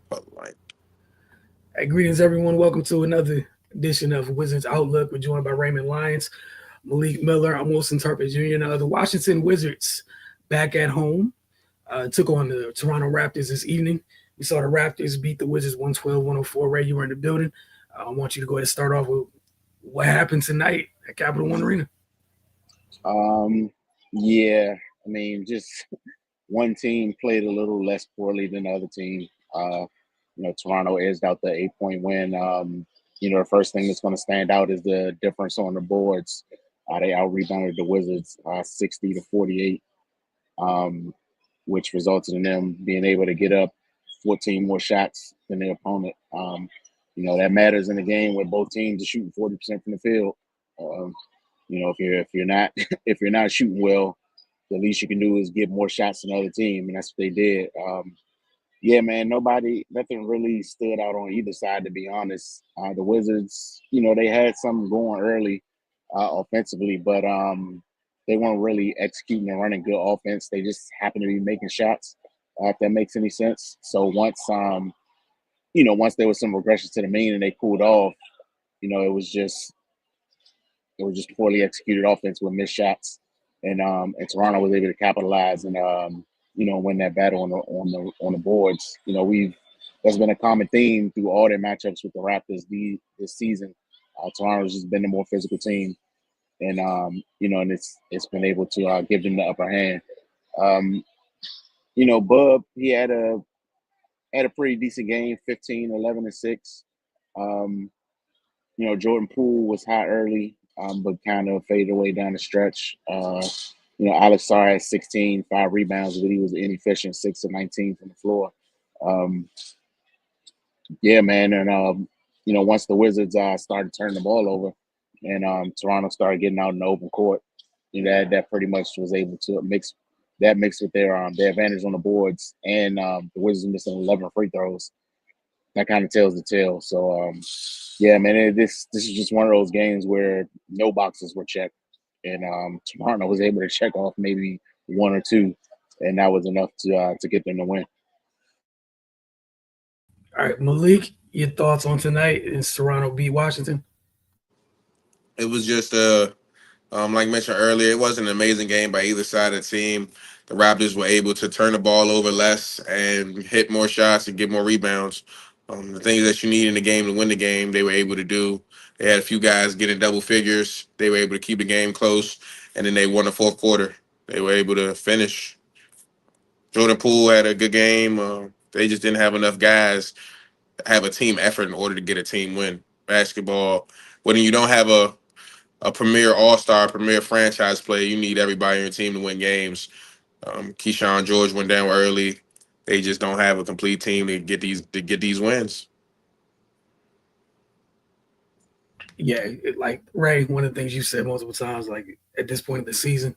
But like, Hey, greetings, everyone. Welcome to another edition of Wizards Outlook. We're joined by Raymond Lyons, Malik Miller. I'm Wilson Turpin Jr. Now, the Washington Wizards back at home took on the Toronto Raptors this evening. We saw the Raptors beat the Wizards 112-104. Ray, you were in the building. I want you to go ahead and start off with what happened tonight at Capital One Arena. Um, yeah, I mean, just one team played a little less poorly than the other team. Toronto edged out the 8-point win. The first thing that's going to stand out is the difference on the boards. They out rebounded the Wizards 60-48, um, which resulted in them being able to get up 14 more shots than their opponent. That matters in a game where both teams are shooting 40% from the field. Um, if you're not if you're not shooting well, the least you can do is get more shots than the other team, and that's what they did. Yeah, man, nothing really stood out on either side, to be honest. The Wizards, they had something going early offensively, but they weren't really executing and running good offense. They just happened to be making shots, if that makes any sense. So once there was some regression to the mean and they cooled off, it was just poorly executed offense with missed shots, and Toronto was able to capitalize and win that battle on the boards. We've That's been a common theme through all their matchups with the Raptors this season. Toronto's just been the more physical team, and it's been able to give them the upper hand. Um, Bub, he had a pretty decent game, 15, 11, and 6. Um, Jordan Poole was hot early, but kind of faded away down the stretch. Alex Sarr had 16, 5 rebounds, but he was inefficient, 6 of 19 from the floor. Um, yeah, man, and once the Wizards started turning the ball over, and Toronto started getting out in the open court, that pretty much was able to mix with their advantage on the boards, and the Wizards missing 11 free throws. That kind of tells the tale. So yeah, man, this is just one of those games where no boxes were checked, and Toronto was able to check off maybe one or two, and that was enough to get them to win. All right, Malik, your thoughts on tonight in Toronto beat Washington? it was just like mentioned earlier, it wasn't an amazing game by either side of the team. The Raptors were able to turn the ball over less and hit more shots and get more rebounds. The things that you need in the game to win the game, they were able to do. They had a few guys getting double figures. They were able to keep the game close, and then they won the fourth quarter. They were able to finish. Jordan Poole had a good game. They just didn't have enough guys to have a team effort in order to get a team win. Basketball, when you don't have a premier all-star, premier franchise player, you need everybody on your team to win games. Keyshawn George went down early. They just don't have a complete team to get these wins. Yeah, like Ray, one of the things you said multiple times, like at this point in the season,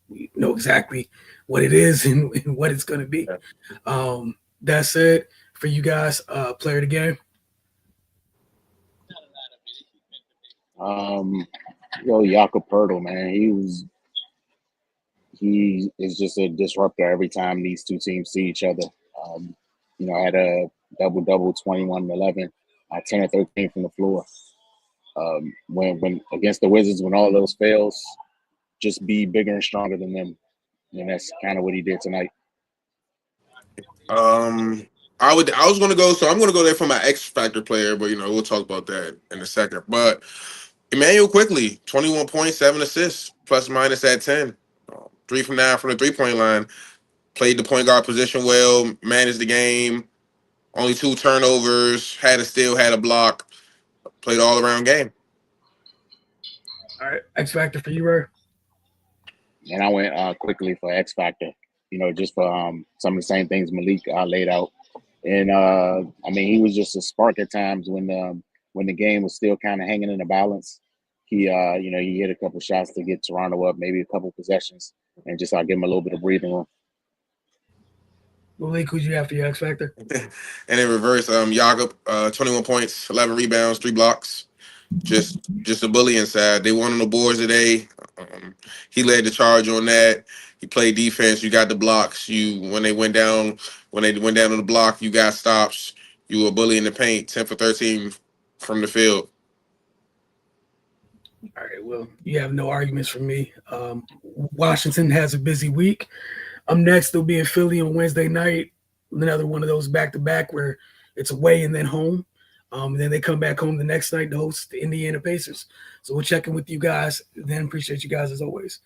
we know exactly what it is and what it's going to be. That said, for you guys, player of the game. Um, Jakob Pertl, man, he is just a disruptor every time these two teams see each other. Um, had a double double, 21 and 11, 10 or 13 from the floor. When against the Wizards, when all those fails, just be bigger and stronger than them, and that's kind of what he did tonight. Um, I was gonna go, so I'm gonna go there for my X Factor player, but we'll talk about that in a second. But Emmanuel quickly, 21 points, 7 assists, plus minus at 10. 3 from 9 from the 3-point line. Played the point guard position well, managed the game, only 2 turnovers, had a steal, had a block, played all around game. All right, X Factor for you, Ray. And I went quickly for X Factor, just for some of the same things Malik laid out. And I mean, he was just a spark at times when the game was still kind of hanging in the balance. He hit a couple shots to get Toronto up, maybe a couple possessions, and just give him a little bit of breathing room. Malik, who'd you have for your X Factor? And in reverse, Jakob, 21 points, 11 rebounds, 3 blocks. Just a bully inside. They won on the boards today. He led the charge on that. You play defense. You got the blocks. You when they went down on the block, you got stops. You were a bully in the paint. 10 for 13 from the field. All right, well, you have no arguments from me. Washington has a busy week. Next, they'll be in Philly on Wednesday night. Another one of those back to back where it's away and then home. Then they come back home the next night to host the Indiana Pacers. So we'll check in with you guys. Then appreciate you guys as always.